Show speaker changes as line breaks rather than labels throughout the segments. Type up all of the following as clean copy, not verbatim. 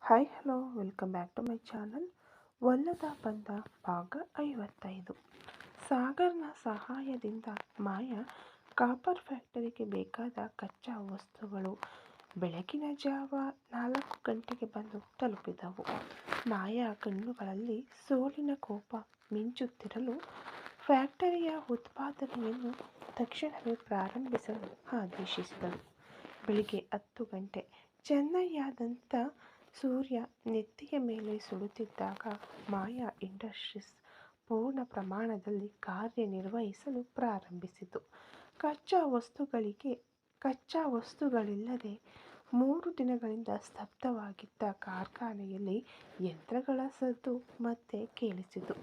Hi hello welcome back to my channel. ಒಲ್ಲದ ಬಂದ ಭಾಗ 55. ಸಾಗರ್ನ ಸಹಾಯದಿಂದ ಮಾಯಾ ಕಾಪರ್ ಫ್ಯಾಕ್ಟರಿಗೆ ಬೇಕಾದ ಕಚ್ಚಾ ವಸ್ತುಗಳು ಬೆಳಗಿನ ಜಾವ 4 ಗಂಟೆಗೆ ಬಂದು ತಲುಪಿದವು. ಮಾಯಾ ಕಣ್ಣುಗಳಲ್ಲಿ ಸೋಲಿನ ಕೋಪ ಮಿಂಚುತ್ತಿರಲು ಫ್ಯಾಕ್ಟರಿಯ ಉತ್ಪಾದನೆಯನ್ನು ತಕ್ಷಣವೇ ಪ್ರಾರಂಭಿಸಲು ಆದೇಶಿಸಿದಳು. ಬೆಳಿಗ್ಗೆ 10 ಗಂಟೆ ಚೆನ್ನೈಯಾದ್ಯಂತ ಸೂರ್ಯ ನೆತ್ತಿಯ ಮೇಲೆ ಸುಡುತ್ತಿದ್ದಾಗ ಮಾಯಾ ಇಂಡಸ್ಟ್ರೀಸ್ ಪೂರ್ಣ ಪ್ರಮಾಣದಲ್ಲಿ ಕಾರ್ಯನಿರ್ವಹಿಸಲು ಪ್ರಾರಂಭಿಸಿತು. ಕಚ್ಚಾ ವಸ್ತುಗಳಿಲ್ಲದೆ 3 ದಿನಗಳಿಂದ ಸ್ತಬ್ಧವಾಗಿದ್ದ ಕಾರ್ಖಾನೆಯಲ್ಲಿ ಯಂತ್ರಗಳ ಸದ್ದು ಮತ್ತೆ ಕೇಳಿಸಿತು.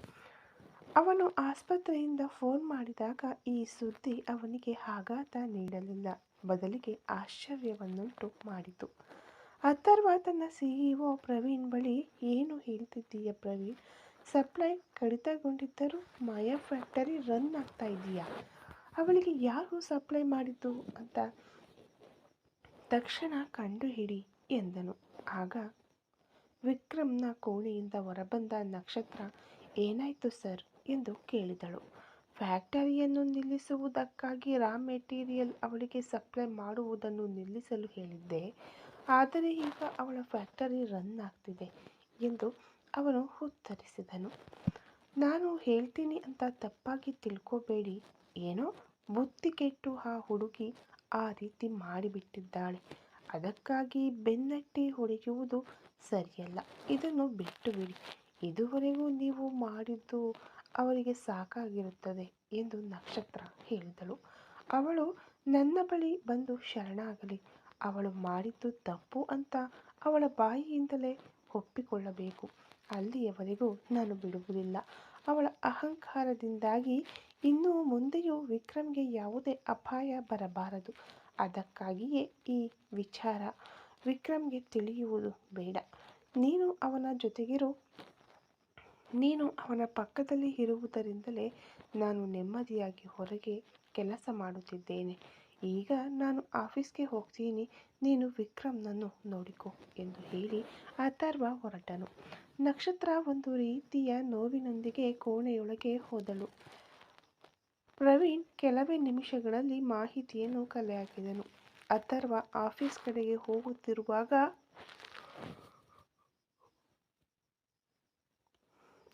ಅವನು ಆಸ್ಪತ್ರೆಯಿಂದ ಫೋನ್ ಮಾಡಿದಾಗ ಈ ಸುದ್ದಿ ಅವನಿಗೆ ಆಘಾತ ನೀಡಲಿಲ್ಲ, ಬದಲಿಗೆ ಆಶ್ಚರ್ಯವನ್ನುಂಟು ಮಾಡಿತು. ಅಥರ್ವ ತನ್ನ ಸಿಇಒ ಪ್ರವೀಣ್ ಬಳಿ, ಏನು ಹೇಳ್ತಿದ್ದೀಯ ಪ್ರವೀಣ್, ಸಪ್ಲೈ ಕಡಿತಗೊಂಡಿದ್ದರೂ ಮಾಯಾ ಫ್ಯಾಕ್ಟರಿ ರನ್ ಆಗ್ತಾ ಇದೆಯಾ? ಅವಳಿಗೆ ಯಾರು ಸಪ್ಲೈ ಮಾಡಿದ್ದು ಅಂತ ತಕ್ಷಣ ಕಂಡುಹಿಡಿ ಎಂದನು. ಆಗ ವಿಕ್ರಮ್ನ ಕೋಣೆಯಿಂದ ಹೊರಬಂದ ನಕ್ಷತ್ರ, ಏನಾಯ್ತು ಸರ್ ಎಂದು ಕೇಳಿದಳು. ಫ್ಯಾಕ್ಟರಿಯನ್ನು ನಿಲ್ಲಿಸುವುದಕ್ಕಾಗಿ ರಾ ಮೆಟೀರಿಯಲ್ ಅವಳಿಗೆ ಸಪ್ಲೈ ಮಾಡುವುದನ್ನು ನಿಲ್ಲಿಸಲು ಹೇಳಿದ್ದೆ, ಆದರೆ ಈಗ ಅವಳ ಫ್ಯಾಕ್ಟರಿ ರನ್ ಆಗ್ತಿದೆ ಎಂದು ಅವನು ಉತ್ತರಿಸಿದನು. ನಾನು ಹೇಳ್ತೀನಿ ಅಂತ ತಪ್ಪಾಗಿ ತಿಳ್ಕೋಬೇಡಿ, ಏನೋ ಬುದ್ಧಿ ಕೆಟ್ಟು ಆ ಹುಡುಗಿ ಆ ರೀತಿ ಮಾಡಿಬಿಟ್ಟಿದ್ದಾಳೆ, ಅದಕ್ಕಾಗಿ ಬೆನ್ನಟ್ಟಿ ಹೊಡೆಯುವುದು ಸರಿಯಲ್ಲ, ಇದನ್ನು ಬಿಟ್ಟು ಬಿಡಿ, ಇದುವರೆಗೂ ನೀವು ಮಾಡಿದ್ದು ಅವರಿಗೆ ಸಾಕಾಗಿರುತ್ತದೆ ಎಂದು ನಕ್ಷತ್ರ ಹೇಳಿದಳು. ಅವಳು ನನ್ನ ಬಳಿ ಬಂದು ಶರಣಾಗಲಿ, ಅವಳು ಮಾಡಿದ್ದು ತಪ್ಪು ಅಂತ ಅವಳ ಬಾಯಿಯಿಂದಲೇ ಒಪ್ಪಿಕೊಳ್ಳಬೇಕು, ಅಲ್ಲಿಯವರೆಗೂ ನಾನು ಬಿಡುವುದಿಲ್ಲ. ಅವಳ ಅಹಂಕಾರದಿಂದಾಗಿ ಇನ್ನು ಮುಂದೆಯೂ ವಿಕ್ರಮ್ಗೆ ಯಾವುದೇ ಅಪಾಯ ಬರಬಾರದು, ಅದಕ್ಕಾಗಿಯೇ ಈ ವಿಚಾರ ವಿಕ್ರಮ್ಗೆ ತಿಳಿಯುವುದು ಬೇಡ. ನೀನು ಅವನ ಪಕ್ಕದಲ್ಲಿ ಇರುವುದರಿಂದಲೇ ನಾನು ನೆಮ್ಮದಿಯಾಗಿ ಹೊರಗೆ ಕೆಲಸ ಮಾಡುತ್ತಿದ್ದೇನೆ. ಈಗ ನಾನು ಆಫೀಸ್ಗೆ ಹೋಗ್ತೀನಿ, ನೀನು ವಿಕ್ರಮ್ನನ್ನು ನೋಡಿಕೊ ಎಂದು ಹೇಳಿ ಅಥರ್ವ ಹೊರಟನು. ನಕ್ಷತ್ರ ಒಂದು ರೀತಿಯ ನೋವಿನೊಂದಿಗೆ ಕೋಣೆಯೊಳಗೆ ಹೋದಳು. ಪ್ರವೀಣ್ ಕೆಲವೇ ನಿಮಿಷಗಳಲ್ಲಿ ಮಾಹಿತಿಯನ್ನು ಕಲೆ ಹಾಕಿದನು. ಅಥರ್ವ ಆಫೀಸ್ ಕಡೆಗೆ ಹೋಗುತ್ತಿರುವಾಗ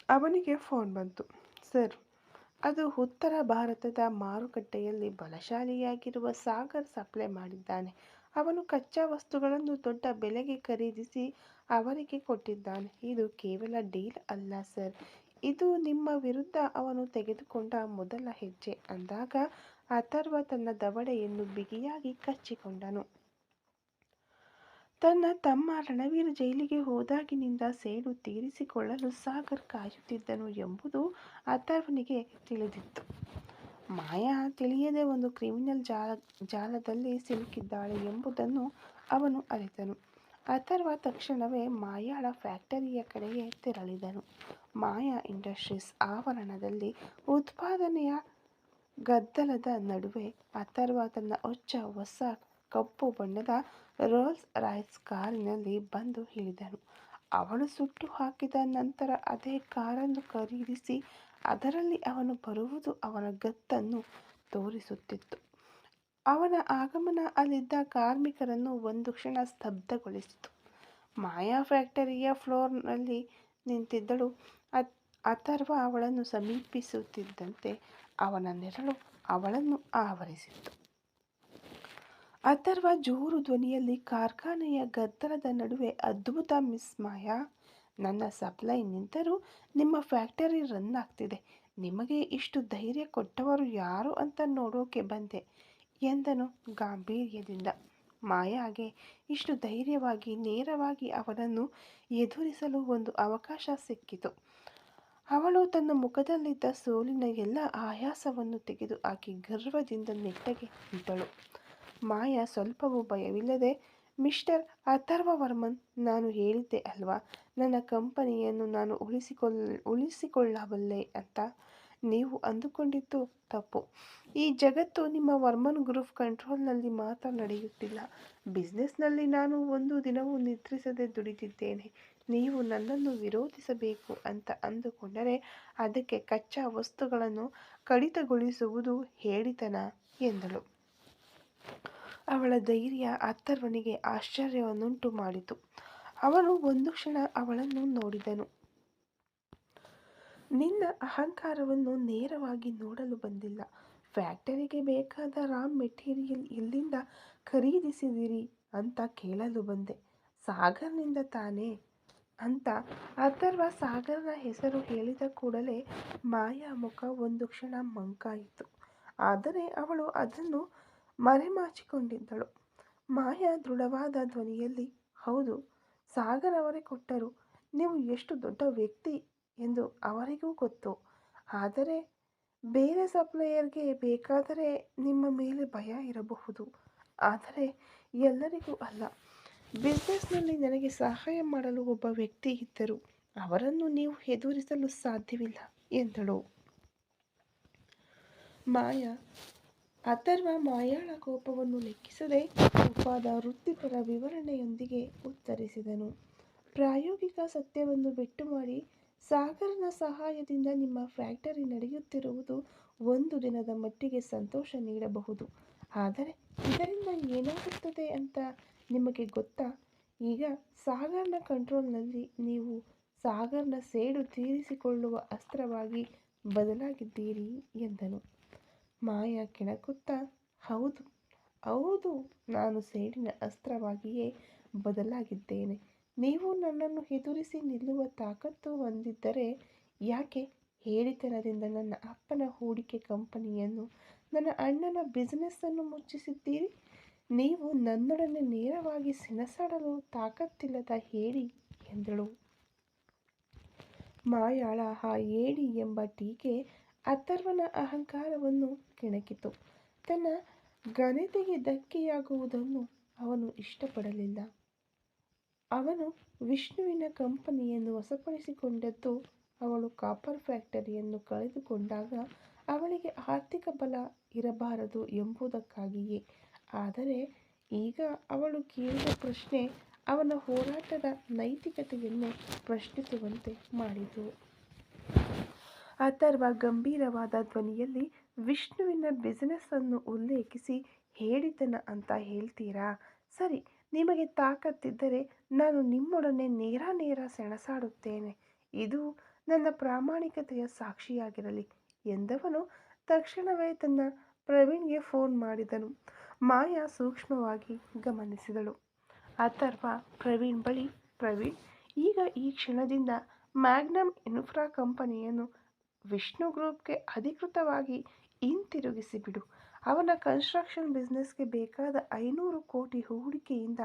ಅವನಿಗೆ ಫೋನ್ ಬಂತು. ಸರ್, ಅದು ಉತ್ತರ ಭಾರತದ ಮಾರುಕಟ್ಟೆಯಲ್ಲಿ ಬಲಶಾಲಿಯಾಗಿರುವ ಸಾಗರ್ ಸಪ್ಲೈ ಮಾಡಿದ್ದಾನೆ. ಅವನು ಕಚ್ಚಾ ವಸ್ತುಗಳನ್ನು ದೊಡ್ಡ ಬೆಲೆಗೆ ಖರೀದಿಸಿ ಅವರಿಗೆ ಕೊಟ್ಟಿದ್ದಾನೆ. ಇದು ಕೇವಲ ಡೀಲ್ ಅಲ್ಲ ಸರ್, ಇದು ನಿಮ್ಮ ವಿರುದ್ಧ ಅವನು ತೆಗೆದುಕೊಂಡ ಮೊದಲ ಹೆಜ್ಜೆ ಅಂದಾಗ ಅಥರ್ವ ತನ್ನ ದವಡೆಯನ್ನು ಬಿಗಿಯಾಗಿ ಕಚ್ಚಿಕೊಂಡನು. ತನ್ನ ತಮ್ಮ ರಣವೀರ್ ಜೈಲಿಗೆ ಹೋದಾಗಿನಿಂದ ಸೇಡು ತೀರಿಸಿಕೊಳ್ಳಲು ಸಾಗರ್ ಕಾಯುತ್ತಿದ್ದನು ಎಂಬುದು ಅಥರ್ವನಿಗೆ ತಿಳಿದಿತ್ತು. ಮಾಯಾ ತಿಳಿಯದೆ ಒಂದು ಕ್ರಿಮಿನಲ್ ಜಾಲದಲ್ಲಿ ಸಿಲುಕಿದ್ದಾಳೆ ಎಂಬುದನ್ನು ಅವನು ಅರಿತನು. ಅಥರ್ವ ತಕ್ಷಣವೇ ಮಾಯಾಳ ಫ್ಯಾಕ್ಟರಿಯ ಕಡೆಗೆ ತೆರಳಿದನು. ಮಾಯಾ ಇಂಡಸ್ಟ್ರೀಸ್ ಆವರಣದಲ್ಲಿ ಉತ್ಪಾದನೆಯ ಗದ್ದಲದ ನಡುವೆ ಅಥರ್ವ ತನ್ನ ಹೊಸ ಕಪ್ಪು ಬಣ್ಣದ ರೋಲ್ಸ್ ರಾಯ್ಸ್ ಕಾರಿನಲ್ಲಿ ಬಂದು ಇಳಿದನು. ಅವಳು ಸುಟ್ಟು ಹಾಕಿದ ನಂತರ ಅದೇ ಕಾರನ್ನು ಖರೀದಿಸಿ ಅದರಲ್ಲಿ ಅವನು ಬರುವುದು ಅವನ ಗತ್ತನ್ನು ತೋರಿಸುತ್ತಿತ್ತು. ಅವನ ಆಗಮನ ಅಲ್ಲಿದ್ದ ಕಾರ್ಮಿಕರನ್ನು ಒಂದು ಕ್ಷಣ ಸ್ತಬ್ಧಗೊಳಿಸಿತು. ಮಾಯಾ ಫ್ಯಾಕ್ಟರಿಯ ಫ್ಲೋರ್ನಲ್ಲಿ ನಿಂತಿದ್ದಳು. ಅಥರ್ವ ಅವಳನ್ನು ಸಮೀಪಿಸುತ್ತಿದ್ದಂತೆ ಅವನ ನೆರಳು ಅವಳನ್ನು ಆವರಿಸಿತು. ಅಥರ್ವ ಜೋರು ಧ್ವನಿಯಲ್ಲಿ, ಕಾರ್ಖಾನೆಯ ಗದ್ದಲದ ನಡುವೆ ಅದ್ಭುತ ಮಿಸ್ ಮಾಯಾ, ನನ್ನ ಸಪ್ಲೈ ನಿಂತರೂ ನಿಮ್ಮ ಫ್ಯಾಕ್ಟರಿ ರನ್ ಆಗ್ತಿದೆ. ನಿಮಗೆ ಇಷ್ಟು ಧೈರ್ಯ ಕೊಟ್ಟವರು ಯಾರು ಅಂತ ನೋಡೋಕೆ ಬಂದೆ ಎಂದನು ಗಾಂಭೀರ್ಯದಿಂದ. ಮಾಯಾಗೆ ಇಷ್ಟು ಧೈರ್ಯವಾಗಿ ನೇರವಾಗಿ ಅವನನ್ನು ಎದುರಿಸಲು ಒಂದು ಅವಕಾಶ ಸಿಕ್ಕಿತು. ಅವಳು ತನ್ನ ಮುಖದಲ್ಲಿದ್ದ ಸೋಲಿನ ಎಲ್ಲ ಆಯಾಸವನ್ನು ತೆಗೆದು ಹಾಕಿ ಗರ್ವದಿಂದ ನೆಟ್ಟಗೆ ನಿಂತಳು. ಮಾಯಾ ಸ್ವಲ್ಪವೂ ಭಯವಿಲ್ಲದೆ, ಮಿಸ್ಟರ್ ಅಥರ್ವ ವರ್ಮನ್, ನಾನು ಹೇಳಿದ್ದೆ ಅಲ್ವಾ, ನನ್ನ ಕಂಪನಿಯನ್ನು ನಾನು ಉಳಿಸಿಕೊಳ್ಳಬಲ್ಲೆ ಅಂತ. ನೀವು ಅಂದುಕೊಂಡಿದ್ದು ತಪ್ಪು. ಈ ಜಗತ್ತು ನಿಮ್ಮ ವರ್ಮನ್ ಗ್ರೂಪ್ ಕಂಟ್ರೋಲ್ನಲ್ಲಿ ಮಾತ್ರ ನಡೆಯುತ್ತಿಲ್ಲ. ಬಿಸ್ನೆಸ್ನಲ್ಲಿ ನಾನು ಒಂದು ದಿನವೂ ನಿದ್ರಿಸದೆ ದುಡಿದಿದ್ದೇನೆ. ನೀವು ನನ್ನನ್ನು ವಿರೋಧಿಸಬೇಕು ಅಂತ ಅಂದುಕೊಂಡರೆ ಅದಕ್ಕೆ ಕಚ್ಚಾ ವಸ್ತುಗಳನ್ನು ಕಡಿತಗೊಳಿಸುವುದು ಹೇಳಿತನ ಎಂದಳು. ಅವಳ ಧೈರ್ಯ ಅಥರ್ವನಿಗೆ ಆಶ್ಚರ್ಯವನ್ನುಂಟು ಮಾಡಿತು. ಅವನು ಒಂದು ಕ್ಷಣ ಅವಳನ್ನು ನೋಡಿದನು. ನಿನ್ನ ಅಹಂಕಾರವನ್ನು ನೇರವಾಗಿ ನೋಡಲು ಬಂದಿಲ್ಲ. ಫ್ಯಾಕ್ಟರಿಗೆ ಬೇಕಾದ ರಾ ಮೆಟೀರಿಯಲ್ ಎಲ್ಲಿಂದ ಖರೀದಿಸಿದಿರಿ ಅಂತ ಕೇಳಲು ಬಂದೆ. ಸಾಗರ್ನಿಂದ ತಾನೇ ಅಂತ ಅಥರ್ವ ಸಾಗರ್ನ ಹೆಸರು ಹೇಳಿದ ಕೂಡಲೇ ಮಾಯಾ ಮುಖ ಒಂದು ಕ್ಷಣ ಮಂಕಾಯಿತು. ಆದರೆ ಅವಳು ಅದನ್ನು ಮರೆಮಾಚಿಕೊಂಡಿದ್ದಳು. ಮಾಯಾ ದೃಢವಾದ ಧ್ವನಿಯಲ್ಲಿ, ಹೌದು, ಸಾಗರ್ ಅವರೇ ಕೊಟ್ಟರು. ನೀವು ಎಷ್ಟು ದೊಡ್ಡ ವ್ಯಕ್ತಿ ಎಂದು ಅವರಿಗೂ ಗೊತ್ತು. ಆದರೆ ಬೇರೆ ಸಪ್ಲೈಯರ್ಗೆ ಬೇಕಾದರೆ ನಿಮ್ಮ ಮೇಲೆ ಭಯ ಇರಬಹುದು. ಆದರೆ ಎಲ್ಲರಿಗೂ ಅಲ್ಲ. ಬಿಸ್ನೆಸ್ನಲ್ಲಿ ನನಗೆ ಸಹಾಯ ಮಾಡಲು ಒಬ್ಬ ವ್ಯಕ್ತಿ ಇದ್ದರು. ಅವರನ್ನು ನೀವು ಎದುರಿಸಲು ಸಾಧ್ಯವಿಲ್ಲ ಎಂದಳು ಮಾಯಾ. ಅಥರ್ವ ಮಾಯಾಳ ಕೋಪವನ್ನು ಲೆಕ್ಕಿಸದೆ ಒಬ್ಬದ ವೃತ್ತಿಪರ ವಿವರಣೆಯೊಂದಿಗೆ ಉತ್ತರಿಸಿದನು. ಪ್ರಾಯೋಗಿಕ ಸತ್ಯವನ್ನು ಬಿಟ್ಟು ಮಾಡಿ, ಸಾಗರ್ನ ಸಹಾಯದಿಂದ ನಿಮ್ಮ ಫ್ಯಾಕ್ಟರಿ ನಡೆಯುತ್ತಿರುವುದು ಒಂದು ದಿನದ ಮಟ್ಟಿಗೆ ಸಂತೋಷ ನೀಡಬಹುದು. ಆದರೆ ಇದರಿಂದ ಏನಾಗುತ್ತದೆ ಅಂತ ನಿಮಗೆ ಗೊತ್ತಾ? ಈಗ ಸಾಗರ್ನ ಕಂಟ್ರೋಲ್ನಲ್ಲಿ ನೀವು ಸಾಗರ್ನ ಸೇಡು ತೀರಿಸಿಕೊಳ್ಳುವ ಅಸ್ತ್ರವಾಗಿ ಬದಲಾಗಿದ್ದೀರಿ ಎಂದನು. ಮಾಯಾ ಕೆಣಕುತ್ತಾ, ಹೌದು ಹೌದು, ನಾನು ಸೇಡಿನ ಅಸ್ತ್ರವಾಗಿಯೇ ಬದಲಾಗಿದ್ದೇನೆ. ನೀವು ನನ್ನನ್ನು ಎದುರಿಸಿ ನಿಲ್ಲುವ ತಾಕತ್ತು ಹೊಂದಿದ್ದರೆ ಯಾಕೆ ಹೇಳಿತನದಿಂದ ನನ್ನ ಅಪ್ಪನ ಹೂಡಿಕೆ ಕಂಪನಿಯನ್ನು, ನನ್ನ ಅಣ್ಣನ ಬಿಸ್ನೆಸ್ಸನ್ನು ಮುಚ್ಚಿಸಿದ್ದೀರಿ? ನೀವು ನನ್ನೊಡನೆ ನೇರವಾಗಿ ಸೆಣಸಾಡಲು ತಾಕತ್ತಿಲ್ಲದ ಹೇಳಿ ಎಂದಳು. ಮಾಯಾಳ ಆ ಹೇಳಿ ಎಂಬ ಟೀಕೆ ಅಥರ್ವನ ಅಹಂಕಾರವನ್ನು ಕೆಣಕಿತು. ತನ್ನ ಘನತೆಗೆ ಧಕ್ಕೆಯಾಗುವುದನ್ನು ಅವನು ಇಷ್ಟಪಡಲಿಲ್ಲ. ಅವನು ವಿಷ್ಣುವಿನ ಕಂಪನಿಯನ್ನು ವಶಪಡಿಸಿಕೊಂಡದ್ದು ಅವಳು ಕಾಪರ್ ಫ್ಯಾಕ್ಟರಿಯನ್ನು ಕಳೆದುಕೊಂಡಾಗ ಅವಳಿಗೆ ಆರ್ಥಿಕ ಬಲ ಇರಬಾರದು ಎಂಬುದಕ್ಕಾಗಿಯೇ. ಆದರೆ ಈಗ ಅವಳು ಕೇಳಿದ ಪ್ರಶ್ನೆ ಅವನ ಹೋರಾಟದ ನೈತಿಕತೆಯನ್ನು ಪ್ರಶ್ನಿಸುವಂತೆ ಮಾಡಿತು. ಅಥರ್ವ ಗಂಭೀರವಾದ ಧ್ವನಿಯಲ್ಲಿ, ವಿಷ್ಣುವಿನ ಬಿಸಿನೆಸ್ಸನ್ನು ಉಲ್ಲೇಖಿಸಿ ಹೇಳಿತನ ಅಂತ ಹೇಳ್ತೀರಾ? ಸರಿ, ನಿಮಗೆ ತಾಕತ್ತಿದ್ದರೆ ನಾನು ನಿಮ್ಮೊಡನೆ ನೇರ ಸೆಣಸಾಡುತ್ತೇನೆ. ಇದು ನನ್ನ ಪ್ರಾಮಾಣಿಕತೆಯ ಸಾಕ್ಷಿಯಾಗಿರಲಿ ಎಂದವನು ತಕ್ಷಣವೇ ತನ್ನ ಪ್ರವೀಣ್ಗೆ ಫೋನ್ ಮಾಡಿದನು. ಮಾಯಾ ಸೂಕ್ಷ್ಮವಾಗಿ ಗಮನಿಸಿದಳು. ಅಥರ್ವ ಪ್ರವೀಣ್ ಬಳಿ, ಪ್ರವೀಣ್, ಈಗ ಈ ಕ್ಷಣದಿಂದ ಮ್ಯಾಗ್ನಮ್ ಇನ್ಫ್ರಾ ಕಂಪನಿಯನ್ನು ವಿಷ್ಣು ಗ್ರೂಪ್ಗೆ ಅಧಿಕೃತವಾಗಿ ಹಿಂತಿರುಗಿಸಿಬಿಡು. ಅವನ ಕನ್ಸ್ಟ್ರಕ್ಷನ್ ಬಿಸ್ನೆಸ್ಗೆ ಬೇಕಾದ 500 ಕೋಟಿ ಹೂಡಿಕೆಯಿಂದ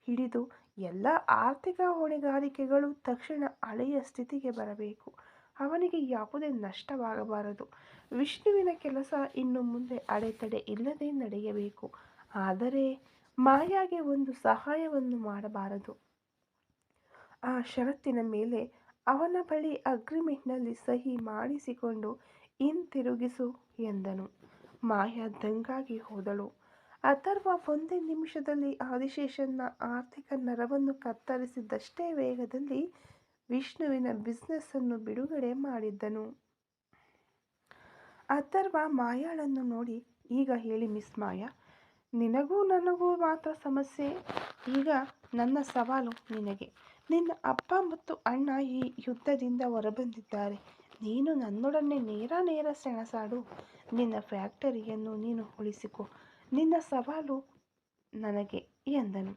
ಹಿಡಿದು ಎಲ್ಲ ಆರ್ಥಿಕ ಹೊಣೆಗಾರಿಕೆಗಳು ತಕ್ಷಣ ಹಳೆಯ ಸ್ಥಿತಿಗೆ ಬರಬೇಕು. ಅವನಿಗೆ ಯಾವುದೇ ನಷ್ಟವಾಗಬಾರದು. ವಿಷ್ಣುವಿನ ಕೆಲಸ ಇನ್ನು ಮುಂದೆ ಅಡೆತಡೆ ಇಲ್ಲದೆ ನಡೆಯಬೇಕು. ಆದರೆ ಮಾಯಾಗೆ ಒಂದು ಸಹಾಯವನ್ನು ಮಾಡಬಾರದು. ಆ ಷರತ್ತಿನ ಮೇಲೆ ಅವನ ಬಳಿ ಅಗ್ರಿಮೆಂಟ್ನಲ್ಲಿ ಸಹಿ ಮಾಡಿಸಿಕೊಂಡು ಹಿಂತಿರುಗಿಸು ಎಂದನು. ಮಾಯಾ ದಂಗಾಗಿ ಹೋದಳು. ಅಥರ್ವ ಒಂದೇ ನಿಮಿಷದಲ್ಲಿ ಆದಿಶೇಷನ್ನ ಆರ್ಥಿಕ ನರವನ್ನು ಕತ್ತರಿಸಿದಷ್ಟೇ ವೇಗದಲ್ಲಿ ವಿಷ್ಣುವಿನ ಬಿಸ್ನೆಸ್ಸನ್ನು ಬಿಡುಗಡೆ ಮಾಡಿದ್ದನು. ಅಥರ್ವ ಮಾಯಾಳನ್ನು ನೋಡಿ, ಈಗ ಹೇಳಿ ಮಿಸ್ ಮಾಯಾ, ನಿನಗೂ ನನಗೂ ಮಾತ್ರ ಸಮಸ್ಯೆ. ಈಗ ನನ್ನ ಸವಾಲು ನಿನಗೆ. ನಿನ್ನ ಅಪ್ಪ ಮತ್ತು ಅಣ್ಣ ಈ ಯುದ್ಧದಿಂದ ಹೊರಬಂದಿದ್ದಾರೆ. ನೀನು ನನ್ನೊಡನೆ ನೇರ ಸೆಣಸಾಡು. ನಿನ್ನ ಫ್ಯಾಕ್ಟರಿಯನ್ನು ನೀನು ಉಳಿಸಿಕೊ. ನಿನ್ನ ಸವಾಲು ನನಗೆ ಎಂದನು.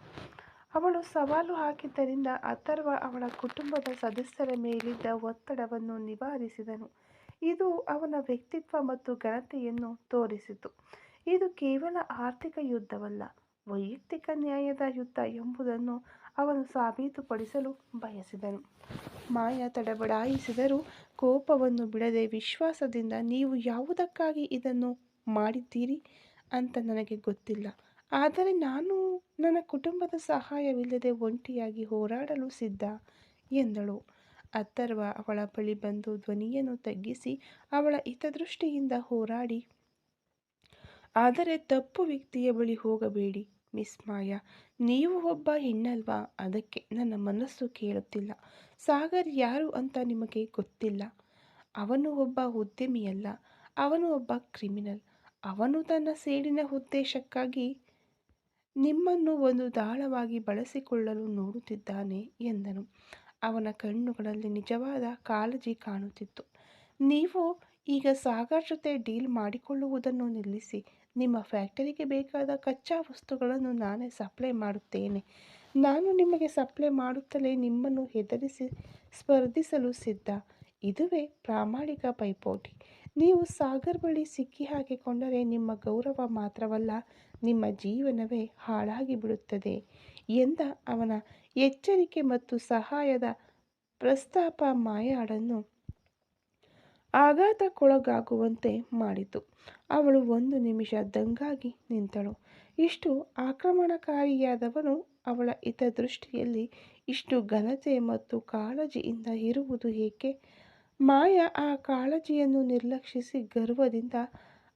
ಅವಳು ಸವಾಲು ಹಾಕಿದ್ದರಿಂದ ಅಥರ್ವ ಅವಳ ಕುಟುಂಬದ ಸದಸ್ಯರ ಮೇಲಿದ್ದ ಒತ್ತಡವನ್ನು ನಿವಾರಿಸಿದನು. ಇದು ಅವನ ವ್ಯಕ್ತಿತ್ವ ಮತ್ತು ಘನತೆಯನ್ನು ತೋರಿಸಿತು. ಇದು ಕೇವಲ ಆರ್ಥಿಕ ಯುದ್ಧವಲ್ಲ, ವೈಯಕ್ತಿಕ ನ್ಯಾಯದ ಯುದ್ಧ ಎಂಬುದನ್ನು ಅವನು ಸಾಬೀತುಪಡಿಸಲು ಬಯಸಿದನು. ಮಾಯಾ ತಡಬಡಾಯಿಸಿದರೂ ಕೋಪವನ್ನು ಬಿಡದೆ ವಿಶ್ವಾಸದಿಂದ, ನೀವು ಯಾವುದಕ್ಕಾಗಿ ಇದನ್ನು ಮಾಡಿದ್ದೀರಿ ಅಂತ ನನಗೆ ಗೊತ್ತಿಲ್ಲ. ಆದರೆ ನಾನು ನನ್ನ ಕುಟುಂಬದ ಸಹಾಯವಿಲ್ಲದೆ ಒಂಟಿಯಾಗಿ ಹೋರಾಡಲು ಸಿದ್ಧ ಎಂದಳು. ಅಥರ್ವ ಅವಳ ಬಳಿ ಬಂದು ಧ್ವನಿಯನ್ನು ತಗ್ಗಿಸಿ ಅವಳ ಹಿತದೃಷ್ಟಿಯಿಂದ ಹೋರಾಡಿ, ಆದರೆ ತಪ್ಪು ವ್ಯಕ್ತಿಯ ಬಳಿ ಹೋಗಬೇಡಿ ಮಿಸ್ ಮಾಯಾ. ನೀವು ಒಬ್ಬ ಹೆಣ್ಣಲ್ವಾ? ಅದಕ್ಕೆ ನನ್ನ ಮನಸ್ಸು ಕೇಳುತ್ತಿಲ್ಲ. ಸಾಗರ್ ಯಾರು ಅಂತ ನಿಮಗೆ ಗೊತ್ತಿಲ್ಲ. ಅವನು ಒಬ್ಬ ಉದ್ಯಮಿಯಲ್ಲ, ಅವನು ಒಬ್ಬ ಕ್ರಿಮಿನಲ್. ಅವನು ತನ್ನ ಸೇಡಿನ ಉದ್ದೇಶಕ್ಕಾಗಿ ನಿಮ್ಮನ್ನು ಒಂದು ದಾಳವಾಗಿ ಬಳಸಿಕೊಳ್ಳಲು ನೋಡುತ್ತಿದ್ದಾನೆ ಎಂದನು. ಅವನ ಕಣ್ಣುಗಳಲ್ಲಿ ನಿಜವಾದ ಕಾಳಜಿ ಕಾಣುತ್ತಿತ್ತು. ನೀವು ಈಗ ಸಾಗರ್ ಜೊತೆ ಡೀಲ್ ಮಾಡಿಕೊಳ್ಳುವುದನ್ನು ನಿಲ್ಲಿಸಿ. ನಿಮ್ಮ ಫ್ಯಾಕ್ಟರಿಗೆ ಬೇಕಾದ ಕಚ್ಚಾ ವಸ್ತುಗಳನ್ನು ನಾನೇ ಸಪ್ಲೈ ಮಾಡುತ್ತೇನೆ. ನಾನು ನಿಮಗೆ ಸಪ್ಲೈ ಮಾಡುತ್ತಲೇ ನಿಮ್ಮನ್ನು ಹೆದರಿಸಿ ಸ್ಪರ್ಧಿಸಲು ಸಿದ್ಧ. ಇದುವೇ ಪ್ರಾಮಾಣಿಕ ಪೈಪೋಟಿ. ನೀವು ಸಾಗರ್ ಬಳಿ ಸಿಕ್ಕಿ ಹಾಕಿಕೊಂಡರೆ ನಿಮ್ಮ ಗೌರವ ಮಾತ್ರವಲ್ಲ, ನಿಮ್ಮ ಜೀವನವೇ ಹಾಳಾಗಿ ಬಿಡುತ್ತದೆ ಎಂದ ಅವನ ಎಚ್ಚರಿಕೆ ಮತ್ತು ಸಹಾಯದ ಪ್ರಸ್ತಾಪ ಮಾಯಾಳನ್ನು ಆಘಾತಕ್ಕೊಳಗಾಗುವಂತೆ ಮಾಡಿತು. ಅವಳು ಒಂದು ನಿಮಿಷ ದಂಗಾಗಿ ನಿಂತಳು. ಇಷ್ಟು ಆಕ್ರಮಣಕಾರಿಯಾದವನು ಅವಳ ಹಿತದೃಷ್ಟಿಯಲ್ಲಿ ಇಷ್ಟು ಘನತೆ ಮತ್ತು ಕಾಳಜಿಯಿಂದ ಇರುವುದು ಏಕೆ? ಮಾಯಾ ಆ ಕಾಳಜಿಯನ್ನು ನಿರ್ಲಕ್ಷಿಸಿ ಗರ್ವದಿಂದ,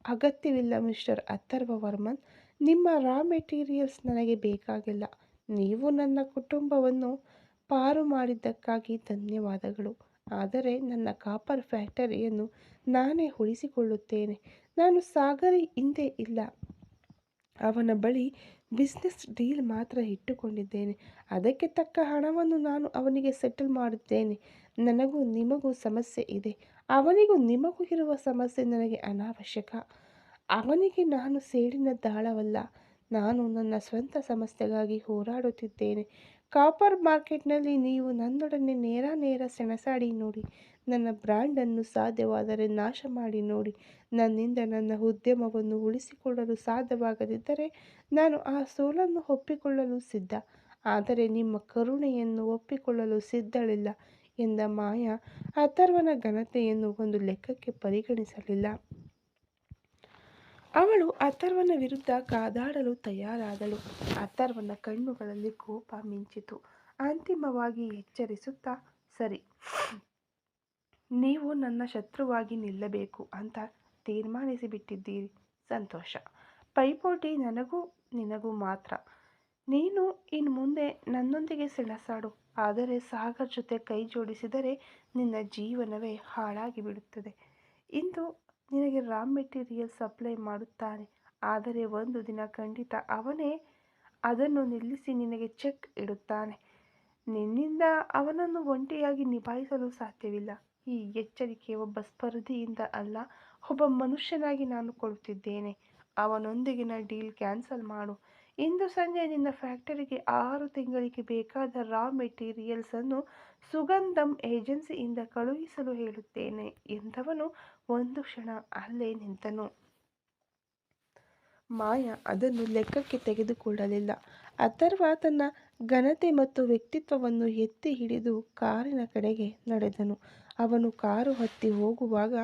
ಅಗತ್ಯವಿಲ್ಲ ಮಿಸ್ಟರ್ ಅಥರ್ವ ವರ್ಮನ್. ನಿಮ್ಮ ರಾ ಮೆಟೀರಿಯಲ್ಸ್ ನನಗೆ ಬೇಕಾಗಿಲ್ಲ. ನೀವು ನನ್ನ ಕುಟುಂಬವನ್ನು ಪಾರು ಮಾಡಿದ್ದಕ್ಕಾಗಿ ಧನ್ಯವಾದಗಳು. ಆದರೆ ನನ್ನ ಕಾಪರ್ ಫ್ಯಾಕ್ಟರಿಯನ್ನು ನಾನೇ ಉಳಿಸಿಕೊಳ್ಳುತ್ತೇನೆ. ನಾನು ಸಾಗರ್ ಹಿಂದೆ ಇಲ್ಲ. ಅವನ ಬಳಿ ಬಿಸ್ನೆಸ್ ಡೀಲ್ ಮಾತ್ರ ಇಟ್ಟುಕೊಂಡಿದ್ದೇನೆ. ಅದಕ್ಕೆ ತಕ್ಕ ಹಣವನ್ನು ನಾನು ಅವನಿಗೆ ಸೆಟಲ್ ಮಾಡಿದ್ದೇನೆ. ನನಗೂ ನಿಮಗೂ ಸಮಸ್ಯೆ ಇದೆ. ಅವನಿಗೂ ನಿಮಗೂ ಇರುವ ಸಮಸ್ಯೆ ನನಗೆ ಅನಾವಶ್ಯಕ. ಅವನಿಗೆ ನಾನು ಸೇಡಿನ ದಾಳವಲ್ಲ. ನಾನು ನನ್ನ ಸ್ವಂತ ಸಮಸ್ಯೆಗಾಗಿ ಹೋರಾಡುತ್ತಿದ್ದೇನೆ. ಕಾಪರ್ ಮಾರ್ಕೆಟ್ನಲ್ಲಿ ನೀವು ನನ್ನೊಡನೆ ನೇರ ಸೆಣಸಾಡಿ ನೋಡಿ. ನನ್ನ ಬ್ರ್ಯಾಂಡನ್ನು ಸಾಧ್ಯವಾದರೆ ನಾಶ ಮಾಡಿ ನೋಡಿ. ನನ್ನಿಂದ ನನ್ನ ಉದ್ಯಮವನ್ನು ಉಳಿಸಿಕೊಳ್ಳಲು ಸಾಧ್ಯವಾಗದಿದ್ದರೆ ನಾನು ಆ ಸೋಲನ್ನು ಒಪ್ಪಿಕೊಳ್ಳಲು ಸಿದ್ಧ. ಆದರೆ ನಿಮ್ಮ ಕರುಣೆಯನ್ನು ಒಪ್ಪಿಕೊಳ್ಳಲು ಸಿದ್ಧಳಿಲ್ಲ ಎಂದ ಮಾಯಾ ಅಥರ್ವನ ಘನತೆಯನ್ನು ಒಂದು ಲೆಕ್ಕಕ್ಕೆ ಪರಿಗಣಿಸಲಿಲ್ಲ. ಅವಳು ಅಥರ್ವನ ವಿರುದ್ಧ ಕಾದಾಡಲು ತಯಾರಾದಳು. ಅಥರ್ವನ ಕಣ್ಣುಗಳಲ್ಲಿ ಕೋಪ ಮಿಂಚಿತು. ಅಂತಿಮವಾಗಿ ಎಚ್ಚರಿಸುತ್ತಾ, ಸರಿ, ನೀವು ನನ್ನ ಶತ್ರುವಾಗಿ ನಿಲ್ಲಬೇಕು ಅಂತ ತೀರ್ಮಾನಿಸಿಬಿಟ್ಟಿದ್ದೀರಿ. ಸಂತೋಷ. ಪೈಪೋಟಿ ನನಗೂ ನಿನಗೂ ಮಾತ್ರ. ನೀನು ಇನ್ನು ಮುಂದೆ ನನ್ನೊಂದಿಗೆ ಸೆಣಸಾಡು. ಆದರೆ ಸಾಗರ್ ಜೊತೆ ಕೈ ಜೋಡಿಸಿದರೆ ನಿನ್ನ ಜೀವನವೇ ಹಾಳಾಗಿ ಬಿಡುತ್ತದೆ. ಇಂದು ನಿನಗೆ ರಾ ಮೆಟೀರಿಯಲ್ ಸಪ್ಲೈ ಮಾಡುತ್ತಾನೆ. ಆದರೆ ಒಂದು ದಿನ ಖಂಡಿತ ಅವನೇ ಅದನ್ನು ನಿಲ್ಲಿಸಿ ನಿನಗೆ ಚೆಕ್ ಇಡುತ್ತಾನೆ. ನಿನ್ನಿಂದ ಅವನನ್ನು ಒಂಟಿಯಾಗಿ ನಿಭಾಯಿಸಲು ಸಾಧ್ಯವಿಲ್ಲ. ಈ ಎಚ್ಚರಿಕೆ ಒಬ್ಬ ಸ್ಪರ್ಧಿಯಿಂದ ಅಲ್ಲ, ಒಬ್ಬ ಮನುಷ್ಯನಾಗಿ ನಾನು ಕೊಡುತ್ತಿದ್ದೇನೆ. ಅವನೊಂದಿಗಿನ ಡೀಲ್ ಕ್ಯಾನ್ಸಲ್ ಮಾಡು. ಇಂದು ಸಂಜೆ ನಿನ್ನ ಫ್ಯಾಕ್ಟರಿಗೆ 6 ತಿಂಗಳಿಗೆ ಬೇಕಾದ ರಾ ಮೆಟೀರಿಯಲ್ಸ್ ಅನ್ನು ಸುಗಂಧಂ ಏಜೆನ್ಸಿಯಿಂದ ಕಳುಹಿಸಲು ಹೇಳುತ್ತೇನೆ ಎಂದವನು ಒಂದು ಕ್ಷಣ ಅಲ್ಲೇ ನಿಂತನು. ಮಾಯಾ ಅದನ್ನು ಲೆಕ್ಕಕ್ಕೆ ತೆಗೆದುಕೊಳ್ಳಲಿಲ್ಲ. ಅಥರ್ವ ತನ್ನ ಘನತೆ ಮತ್ತು ವ್ಯಕ್ತಿತ್ವವನ್ನು ಎತ್ತಿ ಹಿಡಿದು ಕಾರಿನ ಕಡೆಗೆ ನಡೆದನು. ಅವನು ಕಾರು ಹತ್ತಿ ಹೋಗುವಾಗ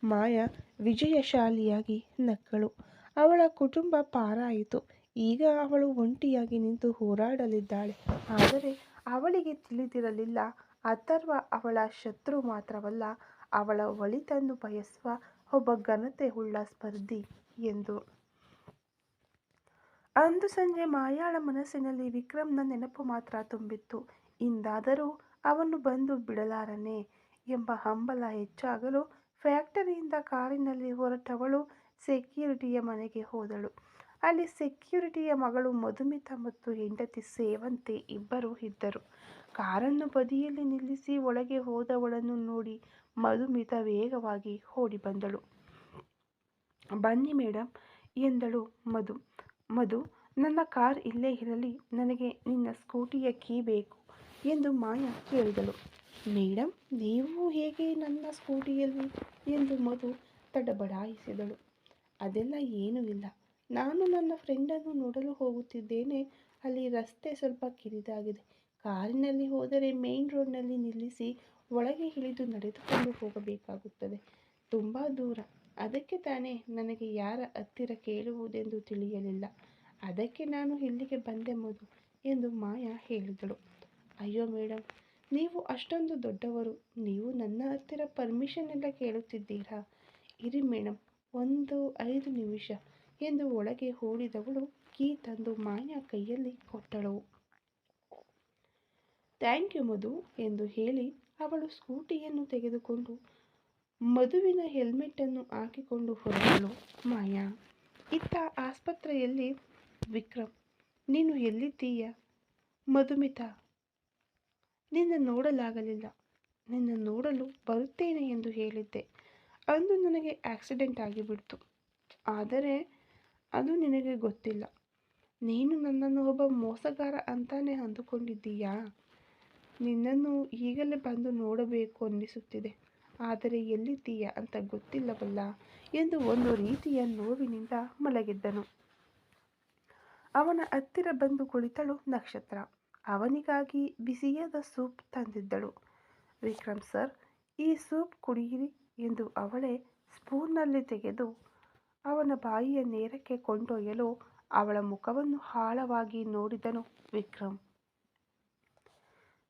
ಮಾಯಾ ವಿಜಯಶಾಲಿಯಾಗಿ ನಕ್ಕಳು. ಅವಳ ಕುಟುಂಬ ಪಾರಾಯಿತು. ಈಗ ಅವಳು ಒಂಟಿಯಾಗಿ ನಿಂತು ಹೋರಾಡಲಿದ್ದಾಳೆ. ಆದರೆ ಅವಳಿಗೆ ತಿಳಿದಿರಲಿಲ್ಲ, ಅಥರ್ವ ಅವಳ ಶತ್ರು ಮಾತ್ರವಲ್ಲ, ಅವಳ ಒಳಿತನ್ನು ಬಯಸುವ ಒಬ್ಬ ಘನತೆ ಉಳ್ಳ ಸ್ಪರ್ಧಿ ಎಂದು. ಅಂದು ಸಂಜೆ ಮಾಯಾಳ ಮನಸ್ಸಿನಲ್ಲಿ ವಿಕ್ರಮ್ನ ನೆನಪು ಮಾತ್ರ ತುಂಬಿತ್ತು. ಇಂದಾದರೂ ಅವನು ಬಂದು ಬಿಡಲಾರನೇ ಎಂಬ ಹಂಬಲ ಹೆಚ್ಚಾಗಲು ಫ್ಯಾಕ್ಟರಿಯಿಂದ ಕಾರಿನಲ್ಲಿ ಹೊರಟವಳು ಸೆಕ್ಯೂರಿಟಿಯ ಮನೆಗೆ ಹೋದಳು. ಅಲ್ಲಿ ಸೆಕ್ಯೂರಿಟಿಯ ಮಗಳು ಮಧುಮಿತಾ ಮತ್ತು ಹೆಂಡತಿ ಸೇವಂತಿ ಇಬ್ಬರೂ ಇದ್ದರು. ಕಾರನ್ನು ಬದಿಯಲ್ಲಿ ನಿಲ್ಲಿಸಿ ಒಳಗೆ ಹೋದವಳನ್ನು ನೋಡಿ ಮಧುಮಿತಾ ವೇಗವಾಗಿ ಓಡಿ ಬಂದಳು. ಬನ್ನಿ ಮೇಡಮ್ ಎಂದಳು ಮಧು. ನನ್ನ ಕಾರ್ ಇಲ್ಲೇ ಇರಲಿ, ನನಗೆ ನಿನ್ನ ಸ್ಕೂಟಿಯ ಕೀ ಬೇಕು ಎಂದು ಮಾಯಾ ಕೇಳಿದಳು. ಮೇಡಮ್, ನೀವು ಹೇಗೆ ನನ್ನ ಸ್ಕೂಟಿಯಲ್ಲಿ ಎಂದು ಮಧು ತಡಬಡಾಯಿಸಿದಳು. ಅದೆಲ್ಲ ಏನೂ ಇಲ್ಲ, ನಾನು ನನ್ನ ಫ್ರೆಂಡನ್ನು ನೋಡಲು ಹೋಗುತ್ತಿದ್ದೇನೆ. ಅಲ್ಲಿ ರಸ್ತೆ ಸ್ವಲ್ಪ ಕಿರಿದಾಗಿದೆ. ಕಾರಿನಲ್ಲಿ ಹೋದರೆ ಮೇನ್ ರೋಡ್ನಲ್ಲಿ ನಿಲ್ಲಿಸಿ ಒಳಗೆ ಇಳಿದು ನಡೆದುಕೊಂಡು ಹೋಗಬೇಕಾಗುತ್ತದೆ. ತುಂಬ ದೂರ. ಅದಕ್ಕೆ ತಾನೇ ನನಗೆ ಯಾರ ಹತ್ತಿರ ಕೇಳುವುದೆಂದು ತಿಳಿಯಲಿಲ್ಲ. ಅದಕ್ಕೆ ನಾನು ಇಲ್ಲಿಗೆ ಬಂದೆ ಮಧು ಎಂದು ಮಾಯಾ ಹೇಳಿದಳು. ಅಯ್ಯೋ ಮೇಡಮ್, ನೀವು ಅಷ್ಟೊಂದು ದೊಡ್ಡವರು, ನೀವು ನನ್ನ ಹತ್ತಿರ ಪರ್ಮಿಷನ್ ಎಲ್ಲ ಕೇಳುತ್ತಿದ್ದೀರಾ? ಇರಿ ಮೇಡಮ್, ಒಂದು 5 ನಿಮಿಷ ಎಂದು ಒಳಗೆ ಓಡಿದವಳು ಕೀ ತಂದು ಮಾಯಾ ಕೈಯಲ್ಲಿ ಕೊಟ್ಟಳು. ಥ್ಯಾಂಕ್ ಯು ಮಧು ಎಂದು ಹೇಳಿ ಅವಳು ಸ್ಕೂಟಿಯನ್ನು ತೆಗೆದುಕೊಂಡು ಮಧುವಿನ ಹೆಲ್ಮೆಟ್ಟನ್ನು ಹಾಕಿಕೊಂಡು ಹೊರಟಳು ಮಾಯಾ. ಇತ್ತ ಆಸ್ಪತ್ರೆಯಲ್ಲಿ ವಿಕ್ರಮ್, ನೀನು ಎಲ್ಲಿದ್ದೀಯ? ಮಧುಮಿತಾ, ನಿನ್ನ ನೋಡಲಾಗಲಿಲ್ಲ. ನಿನ್ನ ನೋಡಲು ಬರುತ್ತೇನೆ ಎಂದು ಹೇಳಿದ್ದೆ. ಅಂದು ನನಗೆ ಆಕ್ಸಿಡೆಂಟ್ ಆಗಿಬಿಡ್ತು. ಆದರೆ ಅದು ನಿನಗೆ ಗೊತ್ತಿಲ್ಲ. ನೀನು ನನ್ನನ್ನು ಒಬ್ಬ ಮೋಸಗಾರ ಅಂತಾನೆ ಅಂದುಕೊಂಡಿದ್ದೀಯಾ? ನಿನ್ನನ್ನು ಈಗಲೇ ಬಂದು ನೋಡಬೇಕು ಅನ್ನಿಸುತ್ತಿದೆ. ಆದರೆ ಎಲ್ಲಿದ್ದೀಯ ಅಂತ ಗೊತ್ತಿಲ್ಲವಲ್ಲ ಎಂದು ಒಂದು ರೀತಿಯ ನೋವಿನಿಂದ ಮಲಗಿದ್ದನು. ಅವನ ಹತ್ತಿರ ಬಂದು ಕುಳಿತಳು ನಕ್ಷತ್ರ. ಅವನಿಗಾಗಿ ಬಿಸಿಯಾದ ಸೂಪ್ ತಂದಿದ್ದಳು. ವಿಕ್ರಮ್ ಸರ್, ಈ ಸೂಪ್ ಕುಡಿಯಿರಿ ಎಂದು ಅವಳೇ ಸ್ಪೂನ್ನಲ್ಲಿ ತೆಗೆದು ಅವನ ಬಾಯಿಯ ನೇರಕ್ಕೆ ಕೊಂಡೊಯ್ಯಲು ಅವಳ ಮುಖವನ್ನು ಆಳವಾಗಿ ನೋಡಿದನು ವಿಕ್ರಮ್.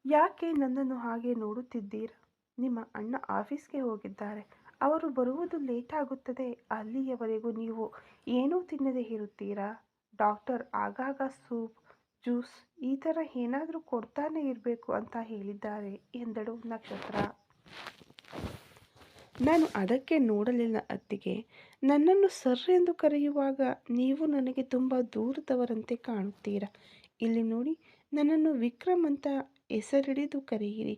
ಯಾಕೆ ನನ್ನನ್ನು ಹಾಗೆ ನೋಡುತ್ತಿದ್ದೀರಾ? ನಿಮ್ಮ ಅಣ್ಣ ಆಫೀಸ್ಗೆ ಹೋಗಿದ್ದಾರೆ. ಅವರು ಬರುವುದು ಲೇಟ್ ಆಗುತ್ತದೆ. ಅಲ್ಲಿಯವರೆಗೂ ನೀವು ಏನೂ ತಿನ್ನದೇ ಇರುತ್ತೀರಾ? ಡಾಕ್ಟರ್ ಆಗಾಗ ಸೂಪ್, ಜ್ಯೂಸ್ ಈ ಥರ ಏನಾದರೂ ಕೊಡ್ತಾನೆ ಇರಬೇಕು ಅಂತ ಹೇಳಿದ್ದಾರೆ ಎಂದಳು ನಕ್ಷತ್ರ. ನಾನು ಅದಕ್ಕೆ ನೋಡಲಿಲ್ಲ ಅತ್ತಿಗೆ. ನನ್ನನ್ನು ಸರ್ ಎಂದು ಕರೆಯುವಾಗ ನೀವು ನನಗೆ ತುಂಬ ದೂರದವರಂತೆ ಕಾಣುತ್ತೀರಾ. ಇಲ್ಲಿ ನೋಡಿ, ನನ್ನನ್ನು ವಿಕ್ರಮ್ ಅಂತ ಹೆಸರಿಡಿದು ಕರೆಯಿರಿ.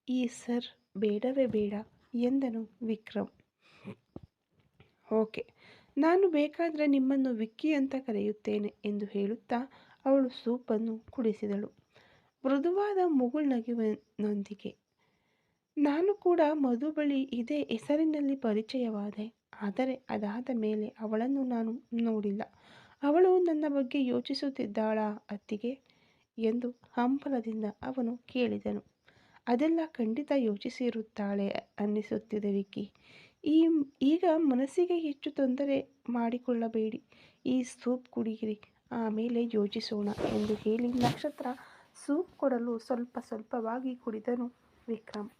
ಈ ಸರ್ ಬೇಡವೇ ಬೇಡ ಎಂದನು ವಿಕ್ರಮ್. ಓಕೆ, ನಾನು ಬೇಕಾದರೆ ನಿಮ್ಮನ್ನು ವಿಕ್ಕಿ ಅಂತ ಕರೆಯುತ್ತೇನೆ ಎಂದು ಹೇಳುತ್ತಾ ಅವಳು ಸೂಪನ್ನು ಕುಡಿಸಿದಳು ಮೃದುವಾದ ಮುಗುಳ್ನಗುವಿನೊಂದಿಗೆ. ನಾನು ಕೂಡ ಮಧು ಬಳಿ ಇದೇ ಹೆಸರಿನಲ್ಲಿ ಪರಿಚಯವಾದೆ. ಆದರೆ ಅದಾದ ಮೇಲೆ ಅವಳನ್ನು ನಾನು ನೋಡಿಲ್ಲ. ಅವಳು ನನ್ನ ಬಗ್ಗೆ ಯೋಚಿಸುತ್ತಿದ್ದಾಳಾ ಅತ್ತಿಗೆ ಎಂದು ಹಂಬಲದಿಂದ ಅವನು ಕೇಳಿದನು. ಅದೆಲ್ಲ ಖಂಡಿತ ಯೋಚಿಸಿರುತ್ತಾಳೆ ಅನ್ನಿಸುತ್ತಿದೆ ವಿಕ್ಕಿ. ಈಗ ಮನಸ್ಸಿಗೆ ಹೆಚ್ಚು ತೊಂದರೆ ಮಾಡಿಕೊಳ್ಳಬೇಡಿ. ಈ ಸೂಪ್ ಕುಡಿಯಿರಿ, ಆಮೇಲೆ ಯೋಚಿಸೋಣ ಎಂದು ಹೇಳಿ ನಕ್ಷತ್ರ ಸೂಪ್ ಕೊಡಲು ಸ್ವಲ್ಪ ಸ್ವಲ್ಪವಾಗಿ ಕುಡಿದನು ವಿಕ್ರಮ್.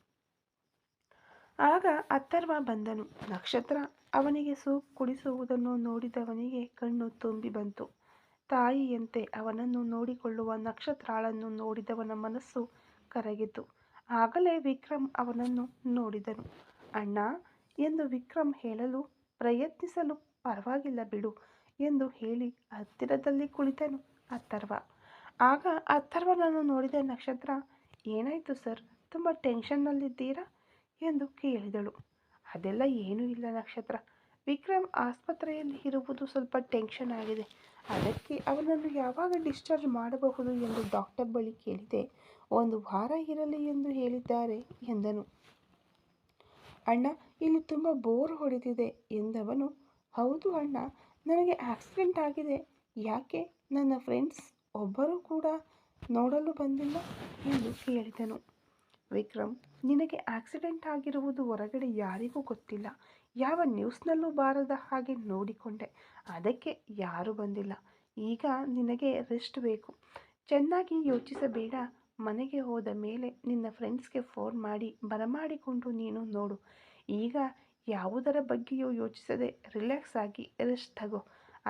ಆಗ ಅಥರ್ವ ಬಂದನು. ನಕ್ಷತ್ರ ಅವನಿಗೆ ಸೂಪ್ ಕುಡಿಸುವುದನ್ನು ನೋಡಿದವನಿಗೆ ಕಣ್ಣು ತುಂಬಿ ಬಂತು. ತಾಯಿಯಂತೆ ಅವನನ್ನು ನೋಡಿಕೊಳ್ಳುವ ನಕ್ಷತ್ರಾಳನ್ನು ನೋಡಿದವನ ಮನಸ್ಸು ಕರಗಿತು. ಆಗಲೇ ವಿಕ್ರಮ್ ಅವನನ್ನು ನೋಡಿದನು. ಅಣ್ಣ ಎಂದು ವಿಕ್ರಮ್ ಹೇಳಲು ಪ್ರಯತ್ನಿಸಲು ಪರವಾಗಿಲ್ಲ ಬಿಡು ಎಂದು ಹೇಳಿ ಹತ್ತಿರದಲ್ಲಿ ಕುಳಿತನು ಅಥರ್ವ. ಆಗ ಅಥರ್ವನನ್ನು ನೋಡಿದ ನಕ್ಷತ್ರ, ಏನಾಯಿತು ಸರ್, ತುಂಬ ಟೆನ್ಷನ್ನಲ್ಲಿದ್ದೀರಾ ಎಂದು ಕೇಳಿದಳು. ಅದೆಲ್ಲ ಏನೂ ಇಲ್ಲ ನಕ್ಷತ್ರ. ವಿಕ್ರಮ್ ಆಸ್ಪತ್ರೆಯಲ್ಲಿ ಇರುವುದು ಸ್ವಲ್ಪ ಟೆನ್ಷನ್ ಆಗಿದೆ. ಅದಕ್ಕೆ ಅವನನ್ನು ಯಾವಾಗ ಡಿಸ್ಚಾರ್ಜ್ ಮಾಡಬಹುದು ಎಂದು ಡಾಕ್ಟರ್ ಬಳಿ ಕೇಳಿದೆ. 1 ವಾರ ಇರಲಿ ಎಂದು ಹೇಳಿದ್ದಾರೆ ಎಂದನು. ಅಣ್ಣ, ಇಲ್ಲಿ ತುಂಬ ಬೋರ್ ಹೊಡೆದಿದೆ ಎಂದವನು. ಹೌದು ಅಣ್ಣ, ನನಗೆ ಆಕ್ಸಿಡೆಂಟ್ ಆಗಿದೆ. ಯಾಕೆ ನನ್ನ ಫ್ರೆಂಡ್ಸ್ ಒಬ್ಬರು ಕೂಡ ನೋಡಲು ಬಂದಿಲ್ಲ ಎಂದು ಕೇಳಿದನು. ವಿಕ್ರಮ್, ನಿನಗೆ ಆಕ್ಸಿಡೆಂಟ್ ಆಗಿರುವುದು ಹೊರಗಡೆ ಯಾರಿಗೂ ಗೊತ್ತಿಲ್ಲ. ಯಾವ ನ್ಯೂಸ್ನಲ್ಲೂ ಬಾರದ ಹಾಗೆ ನೋಡಿಕೊಂಡೆ. ಅದಕ್ಕೆ ಯಾರೂ ಬಂದಿಲ್ಲ. ಈಗ ನಿನಗೆ ರೆಸ್ಟ್ ಬೇಕು. ಚೆನ್ನಾಗಿ ಯೋಚಿಸಬೇಡ. ಮನೆಗೆ ಹೋದ ಮೇಲೆ ನಿನ್ನ ಫ್ರೆಂಡ್ಸ್ಗೆ ಫೋನ್ ಮಾಡಿ ಬರಮಾಡಿಕೊಂಡು ನೀನು ನೋಡು. ಈಗ ಯಾವುದರ ಬಗ್ಗೆಯೂ ಯೋಚಿಸದೆ ರಿಲ್ಯಾಕ್ಸ್ ಆಗಿ ರೆಸ್ಟ್ ತಗೋ.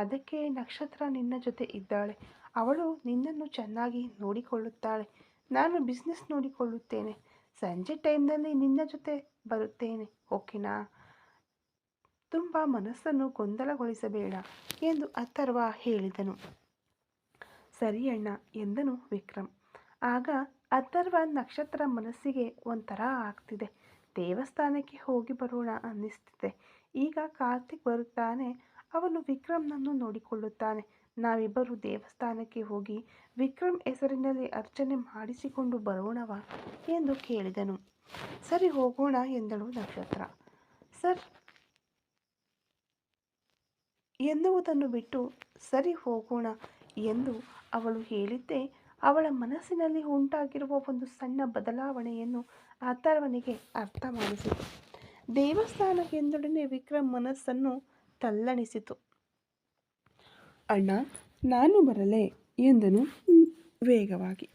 ಅದಕ್ಕೆ ನಕ್ಷತ್ರ ನಿನ್ನ ಜೊತೆ ಇದ್ದಾಳೆ. ಅವಳು ನಿನ್ನನ್ನು ಚೆನ್ನಾಗಿ ನೋಡಿಕೊಳ್ಳುತ್ತಾಳೆ. ನಾನು ಬಿಸ್ನೆಸ್ ನೋಡಿಕೊಳ್ಳುತ್ತೇನೆ. ಸಂಜೆ ಟೈಮ್ನಲ್ಲಿ ನಿನ್ನ ಜೊತೆ ಬರುತ್ತೇನೆ, ಓಕೆನಾ? ತುಂಬ ಮನಸ್ಸನ್ನು ಗೊಂದಲಗೊಳಿಸಬೇಡ ಎಂದು ಅಥರ್ವ ಹೇಳಿದನು. ಸರಿ ಅಣ್ಣ ಎಂದನು ವಿಕ್ರಮ್. ಆಗ ಅಥರ್ವ ನಕ್ಷತ್ರ ಮನಸ್ಸಿಗೆ ಒಂಥರ ಆಗ್ತಿದೆ. ದೇವಸ್ಥಾನಕ್ಕೆ ಹೋಗಿ ಬರೋಣ ಅನ್ನಿಸ್ತಿದೆ. ಈಗ ಕಾರ್ತಿಕ್ ಬರುತ್ತಾನೆ. ಅವನು ವಿಕ್ರಮ್ನನ್ನು ನೋಡಿಕೊಳ್ಳುತ್ತಾನೆ. ನಾವಿಬ್ಬರು ದೇವಸ್ಥಾನಕ್ಕೆ ಹೋಗಿ ವಿಕ್ರಮ್ ಹೆಸರಿನಲ್ಲಿ ಅರ್ಚನೆ ಮಾಡಿಸಿಕೊಂಡು ಬರೋಣವಾ ಎಂದು ಕೇಳಿದನು. ಸರಿ, ಹೋಗೋಣ ಎಂದಳು ನಕ್ಷತ್ರ. ಸರ್ ಎನ್ನುವುದನ್ನು ಬಿಟ್ಟು ಸರಿ ಹೋಗೋಣ ಎಂದು ಅವಳು ಹೇಳಿದ್ದೇ ಅವಳ ಮನಸ್ಸಿನಲ್ಲಿ ಉಂಟಾಗಿರುವ ಒಂದು ಸಣ್ಣ ಬದಲಾವಣೆಯನ್ನು ಅಥರ್ವನಿಗೆ ಅರ್ಥ ಮಾಡಿಸಿತು. ದೇವಸ್ಥಾನಕ್ಕೆಂದೊಡನೆ ವಿಕ್ರಮ್ ಮನಸ್ಸನ್ನು ತಲ್ಲಣಿಸಿತು. ಅಣ್ಣ, ನಾನು ಬರಲೇ ಎಂದನು ವೇಗವಾಗಿ.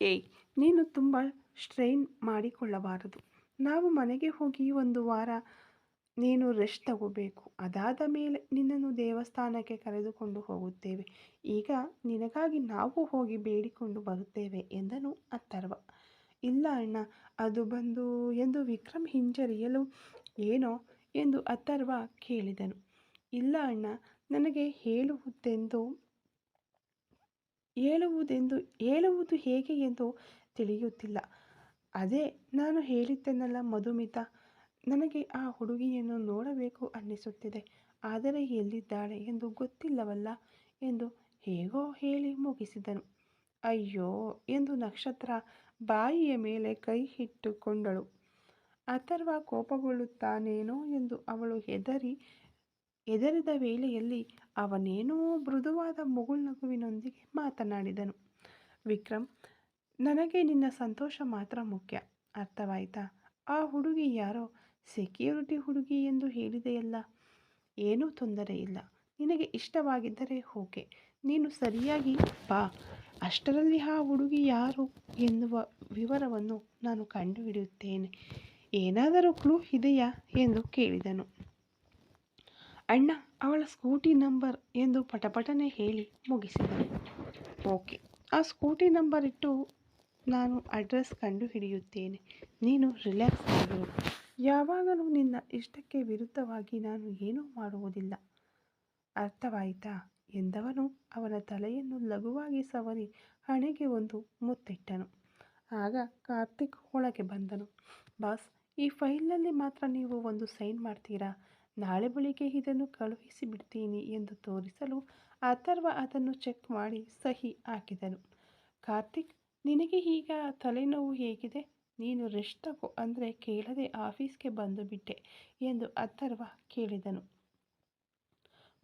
ಹೇಯ್, ನೀನು ತುಂಬ ಸ್ಟ್ರೈನ್ ಮಾಡಿಕೊಳ್ಳಬಾರದು. ನಾವು ಮನೆಗೆ ಹೋಗಿ ಒಂದು ವಾರ ನೀನು ರೆಸ್ಟ್ ತಗೋಬೇಕು. ಅದಾದ ಮೇಲೆ ನಿನ್ನನ್ನು ದೇವಸ್ಥಾನಕ್ಕೆ ಕರೆದುಕೊಂಡು ಹೋಗುತ್ತೇವೆ. ಈಗ ನಿನಗಾಗಿ ನಾವು ಹೋಗಿ ಬೇಡಿಕೊಂಡು ಬರುತ್ತೇವೆ ಎಂದನು ಅಥರ್ವ. ಇಲ್ಲ ಅಣ್ಣ, ಅದು ಬಂದು ಎಂದು ವಿಕ್ರಮ್ ಹಿಂಜರಿಯಲು, ಏನೋ ಎಂದು ಅಥರ್ವ ಕೇಳಿದನು. ಇಲ್ಲ ಅಣ್ಣ, ನನಗೆ ಹೇಳುವುದು ಹೇಗೆ ಎಂದು ತಿಳಿಯುತ್ತಿಲ್ಲ. ಅದೇ ನಾನು ಹೇಳಿದ್ದೆನಲ್ಲ ಮಧುಮಿತಾ, ನನಗೆ ಆ ಹುಡುಗಿಯನ್ನು ನೋಡಬೇಕು ಅನ್ನಿಸುತ್ತಿದೆ. ಆದರೆ ಎಲ್ಲಿದ್ದಾಳೆ ಎಂದು ಗೊತ್ತಿಲ್ಲವಲ್ಲ ಎಂದು ಹೇಗೋ ಹೇಳಿ ಮುಗಿಸಿದನು. ಅಯ್ಯೋ ಎಂದು ನಕ್ಷತ್ರ ಬಾಯಿಯ ಮೇಲೆ ಕೈ ಇಟ್ಟುಕೊಂಡಳು. ಅಥರ್ವ ಕೋಪಗೊಳ್ಳುತ್ತಾನೇನೋ ಎಂದು ಅವಳು ಹೆದರಿದ ವೇಳೆಯಲ್ಲಿ ಅವನೇನೋ ಮೃದುವಾದ ಮುಗುಳ್ನಗುವಿನೊಂದಿಗೆ ಮಾತನಾಡಿದನು. ವಿಕ್ರಮ್, ನನಗೆ ನಿನ್ನ ಸಂತೋಷ ಮಾತ್ರ ಮುಖ್ಯ, ಅರ್ಥವಾಯ್ತಾ? ಆ ಹುಡುಗಿ ಯಾರೋ ಸೆಕ್ಯೂರಿಟಿ ಹುಡುಗಿ ಎಂದು ಹೇಳಿದೆಯಲ್ಲ, ಏನೂ ತೊಂದರೆ ಇಲ್ಲ. ನಿನಗೆ ಇಷ್ಟವಾಗಿದ್ದರೆ ಓಕೆ, ನೀನು ಸರಿಯಾಗಿ ಬಾ. ಅಷ್ಟರಲ್ಲಿ ಆ ಹುಡುಗಿ ಯಾರು ಎನ್ನುವ ವಿವರವನ್ನು ನಾನು ಕಂಡುಹಿಡಿಯುತ್ತೇನೆ. ಏನಾದರೂ ಕ್ಲೂ ಇದೆಯಾ ಎಂದು ಕೇಳಿದನು. ಅಣ್ಣ, ಅವಳ ಸ್ಕೂಟಿ ನಂಬರ್ ಎಂದು ಪಟಪಟನೆ ಹೇಳಿ ಮುಗಿಸಿದನು. ಓಕೆ, ಆ ಸ್ಕೂಟಿ ನಂಬರ್ ಇಟ್ಟು ನಾನು ಅಡ್ರೆಸ್ ಕಂಡುಹಿಡಿಯುತ್ತೇನೆ. ನೀನು ರಿಲ್ಯಾಕ್ಸ್ ಆಗಿರು. ಯಾವಾಗಲೂ ನಿನ್ನ ಇಷ್ಟಕ್ಕೆ ವಿರುದ್ಧವಾಗಿ ನಾನು ಏನೂ ಮಾಡುವುದಿಲ್ಲ, ಅರ್ಥವಾಯಿತಾ ಎಂದವನು ಅವನ ತಲೆಯನ್ನು ಲಘುವಾಗಿ ಸವರಿ ಹಣೆಗೆ ಒಂದು ಮುತ್ತಿಟ್ಟನು. ಆಗ ಕಾರ್ತಿಕ್ ಒಳಗೆ ಬಂದನು. ಬಾಸ್, ಈ ಫೈಲ್ನಲ್ಲಿ ಮಾತ್ರ ನೀವು ಒಂದು ಸೈನ್ ಮಾಡ್ತೀರಾ? ನಾಳೆ ಬೆಳಿಗ್ಗೆ ಇದನ್ನು ಕಳುಹಿಸಿ ಬಿಡ್ತೀನಿ ಎಂದು ತೋರಿಸಲು ಅಥರ್ವ ಅದನ್ನು ಚೆಕ್ ಮಾಡಿ ಸಹಿ ಹಾಕಿದನು. ಕಾರ್ತಿಕ್, ನಿನಗೆ ಈಗ ತಲೆನೋವು ಹೇಗಿದೆ? ನೀನು ರೆಸ್ಟ್ ತಗೋ ಅಂದರೆ ಕೇಳದೆ ಆಫೀಸ್ಗೆ ಬಂದು ಬಿಟ್ಟೆ ಎಂದು ಅಥರ್ವ ಕೇಳಿದನು.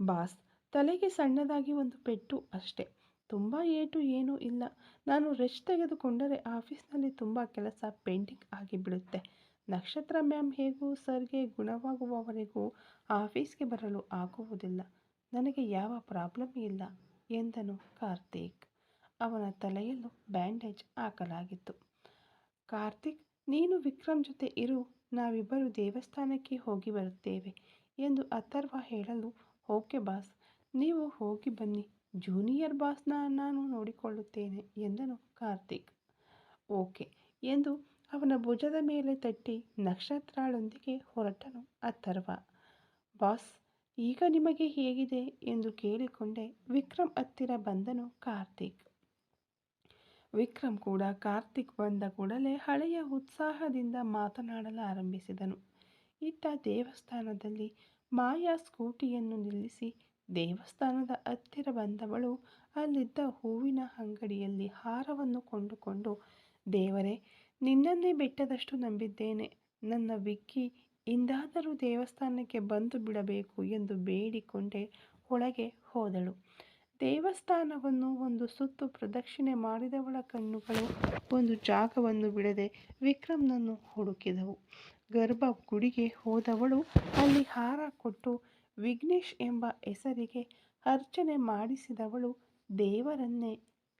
ಬಾಸ್, ತಲೆಗೆ ಸಣ್ಣದಾಗಿ ಒಂದು ಪೆಟ್ಟು ಅಷ್ಟೇ, ತುಂಬ ಏಟು ಏನೂ ಇಲ್ಲ. ನಾನು ರೆಸ್ಟ್ ತೆಗೆದುಕೊಂಡರೆ ಆಫೀಸ್ನಲ್ಲಿ ತುಂಬ ಕೆಲಸ ಪೆಂಡಿಂಗ್ ಆಗಿಬಿಡುತ್ತೆ. ನಕ್ಷತ್ರ ಮ್ಯಾಮ್ ಹೇಗೂ ಸರ್ಗೆ ಗುಣವಾಗುವವರೆಗೂ ಆಫೀಸ್ಗೆ ಬರಲು ಆಗುವುದಿಲ್ಲ. ನನಗೆ ಯಾವ ಪ್ರಾಬ್ಲಮ್ ಇಲ್ಲ ಎಂದನು ಕಾರ್ತಿಕ್. ಅವನ ತಲೆಯಲ್ಲೂ ಬ್ಯಾಂಡೇಜ್ ಹಾಕಲಾಗಿತ್ತು. ಕಾರ್ತಿಕ್, ನೀನು ವಿಕ್ರಮ್ ಜೊತೆ ಇರು, ನಾವಿಬ್ಬರು ದೇವಸ್ಥಾನಕ್ಕೆ ಹೋಗಿ ಬರುತ್ತೇವೆ ಎಂದು ಅಥರ್ವ ಹೇಳಲು, ಓಕೆ ಬಾಸ್, ನೀವು ಹೋಗಿ ಬನ್ನಿ, ಜೂನಿಯರ್ ಬಾಸ್ನ ನಾನು ನೋಡಿಕೊಳ್ಳುತ್ತೇನೆ ಎಂದನು ಕಾರ್ತಿಕ್. ಓಕೆ ಎಂದು ಅವನ ಭುಜದ ಮೇಲೆ ತಟ್ಟಿ ನಕ್ಷತ್ರಳೊಂದಿಗೆ ಹೊರಟನು ಅಥರ್ವ. ಬಾಸ್, ಈಗ ನಿಮಗೆ ಹೇಗಿದೆ ಎಂದು ಕೇಳಿಕೊಂಡೆ ವಿಕ್ರಮ್ ಹತ್ತಿರ ಬಂದನು ಕಾರ್ತಿಕ್. ವಿಕ್ರಮ್ ಕೂಡ ಕಾರ್ತಿಕ್ ಬಂದ ಕೂಡಲೇ ಹಳೆಯ ಉತ್ಸಾಹದಿಂದ ಮಾತನಾಡಲಾರಂಭಿಸಿದನು. ಇತ್ತ ದೇವಸ್ಥಾನದಲ್ಲಿ ಮಾಯಾ ಸ್ಕೂಟಿಯನ್ನು ನಿಲ್ಲಿಸಿ ದೇವಸ್ಥಾನದ ಹತ್ತಿರ ಬಂದವಳು ಅಲ್ಲಿದ್ದ ಹೂವಿನ ಅಂಗಡಿಯಲ್ಲಿ ಹಾರವನ್ನು ಕೊಂಡುಕೊಂಡು, ದೇವರೇ, ನಿನ್ನನ್ನೇ ಬೆಟ್ಟದಷ್ಟು ನಂಬಿದ್ದೇನೆ, ನನ್ನ ವಿಕ್ಕಿ ಇಂದಾದರೂ ದೇವಸ್ಥಾನಕ್ಕೆ ಬಂದು ಬಿಡಬೇಕು ಎಂದು ಬೇಡಿಕೊಂಡೇ ಒಳಗೆ ಹೋದಳು. ದೇವಸ್ಥಾನವನ್ನು ಒಂದು ಸುತ್ತು ಪ್ರದಕ್ಷಿಣೆ ಮಾಡಿದವಳ ಕಣ್ಣುಗಳು ಒಂದು ಜಾಗವನ್ನು ಬಿಡದೆ ವಿಕ್ರಮ್ನನ್ನು ಹುಡುಕಿದವು. ಗರ್ಭಗುಡಿಗೆ ಹೋದವಳು ಅಲ್ಲಿ ಹಾರ ಕೊಟ್ಟು ವಿಘ್ನೇಶ್ ಎಂಬ ಹೆಸರಿಗೆ ಅರ್ಚನೆ ಮಾಡಿಸಿದವಳು ದೇವರನ್ನೇ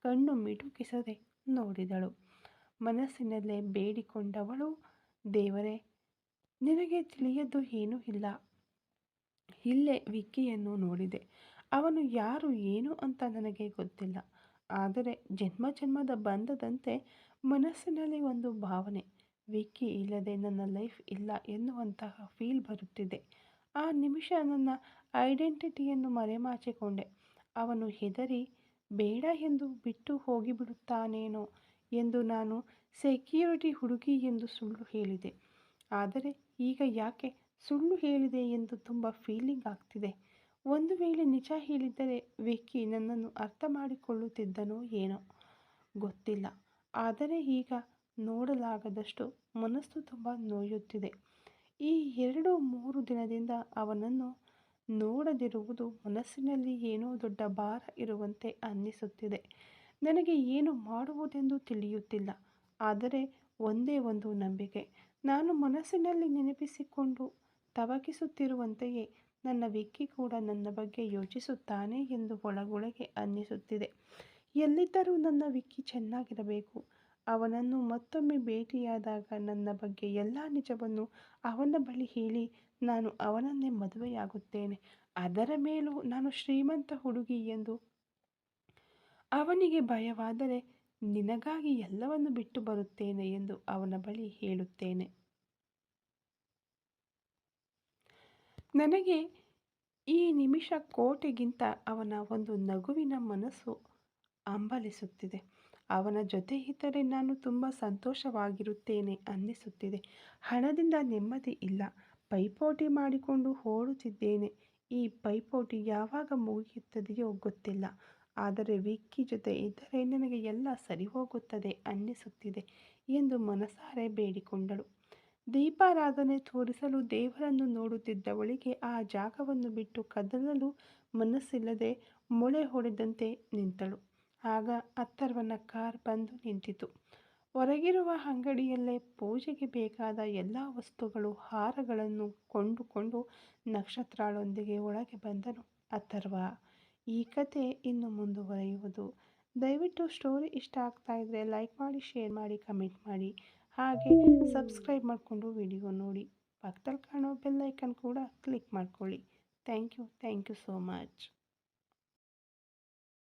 ಕಣ್ಣು ಮಿಟುಕಿಸದೆ ನೋಡಿದಳು. ಮನಸ್ಸಿನಲ್ಲೇ ಬೇಡಿಕೊಂಡವಳು, ದೇವರೇ, ನಿನಗೆ ತಿಳಿಯದ್ದು ಏನೂ ಇಲ್ಲ. ಇಲ್ಲೇ ವಿಕ್ಕಿಯನ್ನು ನೋಡಿದೆ. ಅವನು ಯಾರು ಏನು ಅಂತ ನನಗೆ ಗೊತ್ತಿಲ್ಲ. ಆದರೆ ಜನ್ಮ ಜನ್ಮದ ಬಂಧದಂತೆ ಮನಸ್ಸಿನಲ್ಲಿ ಒಂದು ಭಾವನೆ, ವಿಕ್ಕಿ ಇಲ್ಲದೆ ನನ್ನ ಲೈಫ್ ಇಲ್ಲ ಎನ್ನುವಂತಹ ಫೀಲ್ ಬರುತ್ತಿದೆ. ಆ ನಿಮಿಷ ನನ್ನ ಐಡೆಂಟಿಟಿಯನ್ನು ಮರೆಮಾಚಿಕೊಂಡೆ. ಅವನು ಹೆದರಿ ಬೇಡ ಎಂದು ಬಿಟ್ಟು ಹೋಗಿಬಿಡುತ್ತಾನೇನೋ ಎಂದು ನಾನು ಸೆಕ್ಯೂರಿಟಿ ಹುಡುಗಿ ಎಂದು ಸುಳ್ಳು ಹೇಳಿದೆ. ಆದರೆ ಈಗ ಯಾಕೆ ಸುಳ್ಳು ಹೇಳಿದೆ ಎಂದು ತುಂಬ ಫೀಲಿಂಗ್ ಆಗ್ತಿದೆ. ಒಂದು ವೇಳೆ ನಿಜ ಹೇಳಿದ್ದರೆ ವಿಕ್ಕಿ ನನ್ನನ್ನು ಅರ್ಥ ಮಾಡಿಕೊಳ್ಳುತ್ತಿದ್ದನೋ ಏನೋ ಗೊತ್ತಿಲ್ಲ. ಆದರೆ ಈಗ ನೋಡಲಾಗದಷ್ಟು ಮನಸ್ಸು ತುಂಬ ನೋಯುತ್ತಿದೆ. ಈ 2-3 ದಿನದಿಂದ ಅವನನ್ನು ನೋಡದಿರುವುದು ಮನಸ್ಸಿನಲ್ಲಿ ಏನೋ ದೊಡ್ಡ ಭಾರ ಇರುವಂತೆ ಅನ್ನಿಸುತ್ತಿದೆ. ನನಗೆ ಏನು ಮಾಡುವುದೆಂದು ತಿಳಿಯುತ್ತಿಲ್ಲ. ಆದರೆ ಒಂದೇ ಒಂದು ನಂಬಿಕೆ, ನಾನು ಮನಸ್ಸಿನಲ್ಲಿ ನೆನಪಿಸಿಕೊಂಡು ತವಕಿಸುತ್ತಿರುವಂತೆಯೇ ನನ್ನ ವಿಕ್ಕಿ ಕೂಡ ನನ್ನ ಬಗ್ಗೆ ಯೋಚಿಸುತ್ತಾನೆ ಎಂದು ಒಳಗೊಳಗೆ ಅನ್ನಿಸುತ್ತಿದೆ. ಎಲ್ಲಿದ್ದರೂ ನನ್ನ ವಿಕ್ಕಿ ಚೆನ್ನಾಗಿರಬೇಕು. ಅವನನ್ನು ಮತ್ತೊಮ್ಮೆ ಭೇಟಿಯಾದಾಗ ನನ್ನ ಬಗ್ಗೆ ಎಲ್ಲ ನಿಜವನ್ನು ಅವನ ಬಳಿ ಹೇಳಿ ನಾನು ಅವನನ್ನೇ ಮದುವೆಯಾಗುತ್ತೇನೆ. ಅದರ ಮೇಲೂ ನಾನು ಶ್ರೀಮಂತ ಹುಡುಗಿ ಎಂದು ಅವನಿಗೆ ಭಯವಾದರೆ ನಿನಗಾಗಿ ಎಲ್ಲವನ್ನು ಬಿಟ್ಟು ಬರುತ್ತೇನೆ ಎಂದು ಅವನ ಬಳಿ ಹೇಳುತ್ತೇನೆ. ನನಗೆ ಈ ನಿಮಿಷ ಕೋಟೆಗಿಂತ ಅವನ ಒಂದು ನಗುವಿನ ಮನಸ್ಸು ಹಂಬಲಿಸುತ್ತಿದೆ. ಅವನ ಜೊತೆ ಇದ್ದರೆ ನಾನು ತುಂಬ ಸಂತೋಷವಾಗಿರುತ್ತೇನೆ ಅನ್ನಿಸುತ್ತಿದೆ. ಹಣದಿಂದ ನೆಮ್ಮದಿ ಇಲ್ಲ. ಪೈಪೋಟಿ ಮಾಡಿಕೊಂಡು ಓಡುತ್ತಿದ್ದೇನೆ. ಈ ಪೈಪೋಟಿ ಯಾವಾಗ ಮುಗಿಯುತ್ತದೆಯೋ ಗೊತ್ತಿಲ್ಲ. ಆದರೆ ವಿಕ್ಕಿ ಜೊತೆ ಇದ್ದರೆ ನನಗೆ ಎಲ್ಲ ಸರಿ ಹೋಗುತ್ತದೆ ಅನ್ನಿಸುತ್ತಿದೆ ಎಂದು ಮನಸಾರೆ ಬೇಡಿಕೊಂಡಳು. ದೀಪಾರಾಧನೆ ತೋರಿಸಲು ದೇವರನ್ನು ನೋಡುತ್ತಿದ್ದವಳಿಗೆ ಆ ಜಾಗವನ್ನು ಬಿಟ್ಟು ಕದಲಲು ಮನಸ್ಸಿಲ್ಲದೆ ಮೊಳೆ ಹೊಡೆದಂತೆ ನಿಂತಳು. ಆಗ ಅಥರ್ವನ ಕಾರ್ ಬಂದು ನಿಂತಿತು. ಹೊರಗಿರುವ ಅಂಗಡಿಯಲ್ಲೇ ಪೂಜೆಗೆ ಬೇಕಾದ ಎಲ್ಲ ವಸ್ತುಗಳು, ಹಾರಗಳನ್ನು ಕೊಂಡುಕೊಂಡು ನಕ್ಷತ್ರಳೊಂದಿಗೆ ಒಳಗೆ ಬಂದನು ಅಥರ್ವ. ಈ ಕತೆ ಇನ್ನು ಮುಂದುವರಿಯುವುದು. ದಯವಿಟ್ಟು ಸ್ಟೋರಿ ಇಷ್ಟ ಆಗ್ತಾ ಇದ್ದರೆ ಲೈಕ್ ಮಾಡಿ, ಶೇರ್ ಮಾಡಿ, ಕಮೆಂಟ್ ಮಾಡಿ. ಹಾಗೆ ಸಬ್ಸ್ಕ್ರೈಬ್ ಮಾಡಿಕೊಂಡು ವಿಡಿಯೋ ನೋಡಿ. ಪಕ್ಕದಲ್ಲಿ ಕಾಣೋ ಬೆಲ್ ಐಕನ್ ಕೂಡ ಕ್ಲಿಕ್ ಮಾಡ್ಕೊಳ್ಳಿ. Thank you so much.